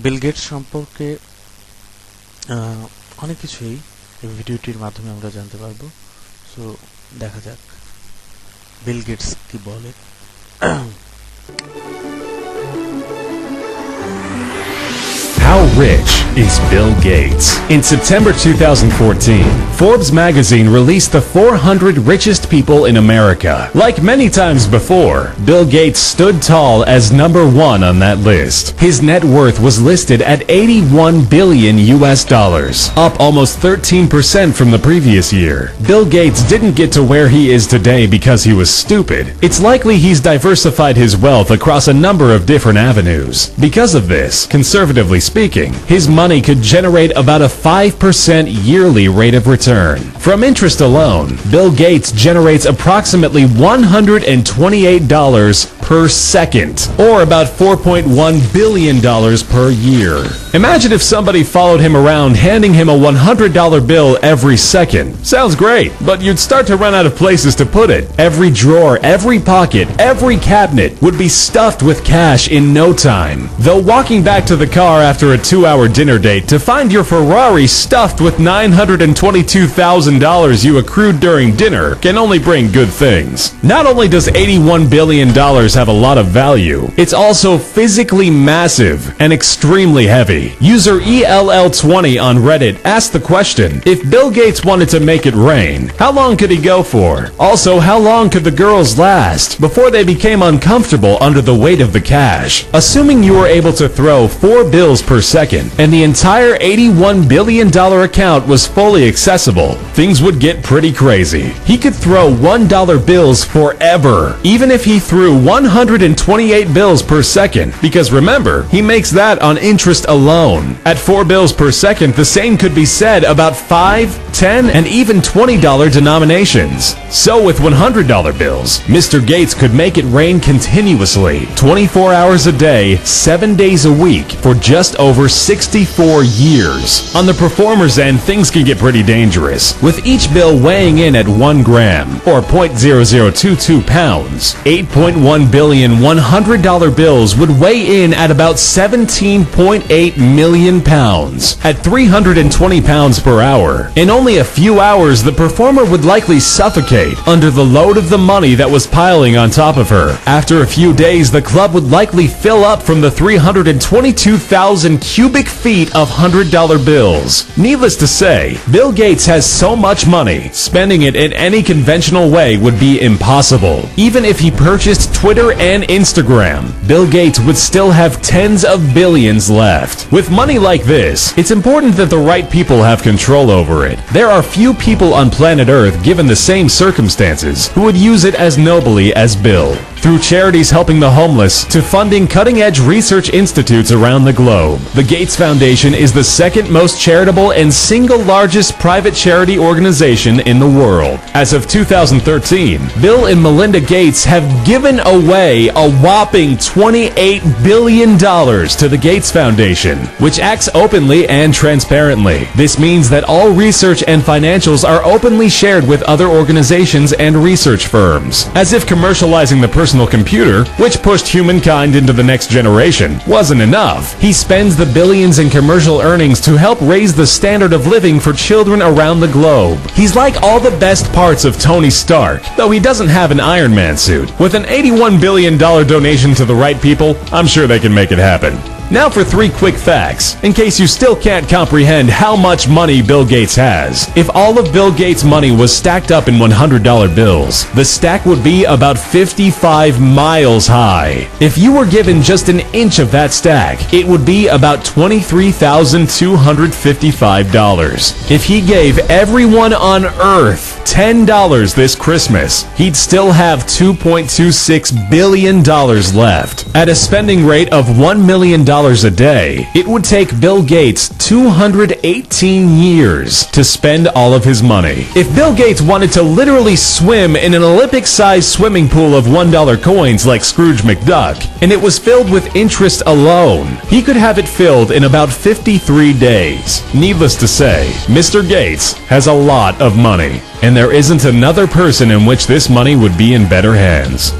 Bill Gates সম্পর্কে অনেক কিছুই এই ভিডিওটির মাধ্যমে আমরা জানতে পারবো। সো দেখা যাক বিল গেটস কি বলে। How rich is Bill Gates? In September 2014, Forbes magazine released the 400 richest people in America. Like many times before, Bill Gates stood tall as number one on that list. His net worth was listed at $81 billion, up almost 13% from the previous year. Bill Gates didn't get to where he is today because he was stupid. It's likely he's diversified his wealth across a number of different avenues. Because of this, conservatively speaking, his money could generate about a 5% yearly rate of return. From interest alone, Bill Gates generates approximately $128 per second, or about $4.1 billion per year. Imagine if somebody followed him around handing him a $100 bill every second. Sounds great, but you'd start to run out of places to put it. Every drawer, every pocket, every cabinet would be stuffed with cash in no time. Though walking back to the car after a 2-hour dinner date to find your Ferrari stuffed with $922,000 you accrued during dinner can only bring good things. Not only does $81 billion have a lot of value, it's also physically massive and extremely heavy. User ELL20 on Reddit asked the question, if Bill Gates wanted to make it rain, how long could he go for? Also, how long could the girls last before they became uncomfortable under the weight of the cash? Assuming you were able to throw 4 bills per second and the entire $81 billion account was fully accessible, things would get pretty crazy. He could throw $1 bills forever, even if he threw 128 bills per second, because remember, he makes that on interest alone. At 4 bills per second, the same could be said about $5, $10, and even $20 denominations. So with $100 bills, Mr. Gates could make it rain continuously, 24 hours a day, 7 days a week, for just over 64 years. On the performer's end, things can get pretty dangerous, with each bill weighing in at 1 gram, or 0.0022 pounds. 8.1 billion $100 bills would weigh in at about 17.8 million pounds, at 320 pounds per hour. In only a few hours, the performer would likely suffocate under the load of the money that was piling on top of her. After a few days, the club would likely fill up from the 322,000 cubic feet of $100 bills. Needless to say, Bill Gates has so much money, spending it in any conventional way would be impossible. Even if he purchased Twitter and Instagram, Bill Gates would still have tens of billions left. With money like this, it's important that the right people have control over it. There are few people on planet Earth, given the same circumstances, who would use it as nobly as Bill. Through charities helping the homeless to funding cutting-edge research institutes around the globe, the Gates Foundation is the second most charitable and single largest private charity organization in the world. As of 2013, Bill and Melinda Gates have given away a whopping $28 billion to the Gates Foundation, which acts openly and transparently. This means that all research and financials are openly shared with other organizations and research firms. As if commercializing the personal computer, which pushed humankind into the next generation, wasn't enough. He spends the billions in commercial earnings to help raise the standard of living for children around the globe. He's like all the best parts of Tony Stark, though he doesn't have an Iron Man suit. With an $81 billion donation to the right people, I'm sure they can make it happen. Now for 3 quick facts, in case you still can't comprehend how much money Bill Gates has. If all of Bill Gates' money was stacked up in $100 bills, the stack would be about 55 miles high. If you were given just an inch of that stack, it would be about $23,255. If he gave everyone on Earth $10 this Christmas, he'd still have $2.26 billion left. At a spending rate of $1 million a day, it would take Bill Gates 218 years to spend all of his money. If Bill Gates wanted to literally swim in an Olympic-sized swimming pool of $1 coins like Scrooge McDuck, and it was filled with interest alone, he could have it filled in about 53 days. Needless to say, Mr. Gates has a lot of money, and there isn't another person in which this money would be in better hands.